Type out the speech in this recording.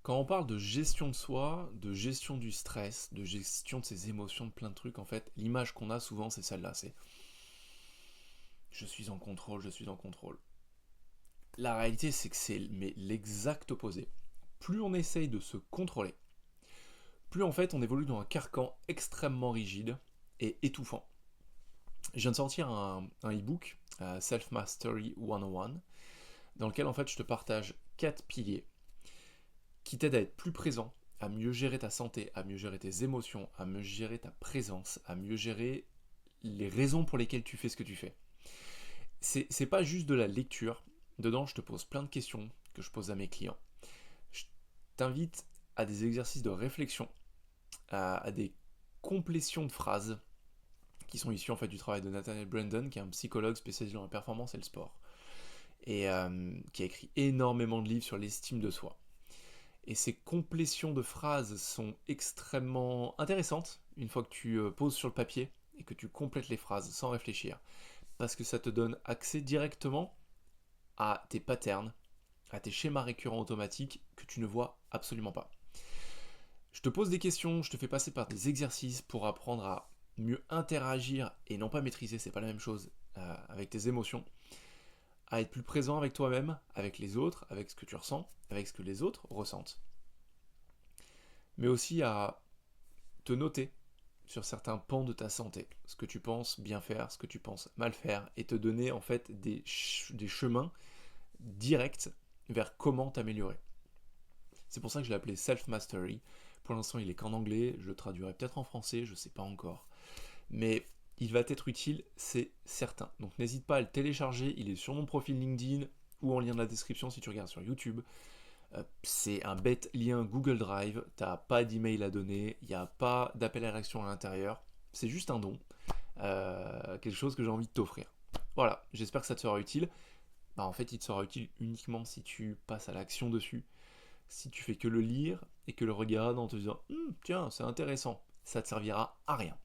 Quand on parle de gestion de soi, de gestion du stress, de gestion de ses émotions, de plein de trucs, en fait, l'image qu'on a souvent, c'est celle-là, c'est je suis en contrôle, je suis en contrôle. La réalité, c'est que c'est mais l'exact opposé. Plus on essaye de se contrôler, plus en fait on évolue dans un carcan extrêmement rigide et étouffant. Je viens de sortir un e-book, Self Mastery 101, dans lequel en fait je te partage 4 piliers qui t'aident à être plus présent, à mieux gérer ta santé, à mieux gérer tes émotions, à mieux gérer ta présence, à mieux gérer les raisons pour lesquelles tu fais ce que tu fais. C'est pas juste de la lecture. Dedans, je te pose plein de questions que je pose à mes clients. Je t'invite à des exercices de réflexion, à des complétions de phrases qui sont issues en fait du travail de Nathaniel Brandon, qui est un psychologue spécialisé dans la performance et le sport, et qui a écrit énormément de livres sur l'estime de soi. Et ces complétions de phrases sont extrêmement intéressantes une fois que tu poses sur le papier et que tu complètes les phrases sans réfléchir, parce que ça te donne accès directement à tes patterns, à tes schémas récurrents automatiques que tu ne vois absolument pas. Je te pose des questions, je te fais passer par des exercices pour apprendre à mieux interagir et non pas maîtriser, c'est pas la même chose, avec tes émotions, à être plus présent avec toi-même, avec les autres, avec ce que tu ressens, avec ce que les autres ressentent, mais aussi à te noter sur certains pans de ta santé, ce que tu penses bien faire, ce que tu penses mal faire, et te donner en fait des chemins directs vers comment t'améliorer. C'est pour ça que je l'ai appelé Self-Mastery. Pour l'instant, il est qu'en anglais, je le traduirai peut-être en français, je sais pas encore. Mais il va t'être utile, c'est certain. Donc n'hésite pas à le télécharger, il est sur mon profil LinkedIn ou en lien de la description si tu regardes sur YouTube. C'est un bête lien Google Drive, t'as pas d'email à donner, il n'y a pas d'appel à l'action à l'intérieur, c'est juste un don, quelque chose que j'ai envie de t'offrir. Voilà, j'espère que ça te sera utile. Bah, en fait, il te sera utile uniquement si tu passes à l'action dessus. Si tu fais que le lire et que le regarder en te disant tiens, c'est intéressant, ça te servira à rien.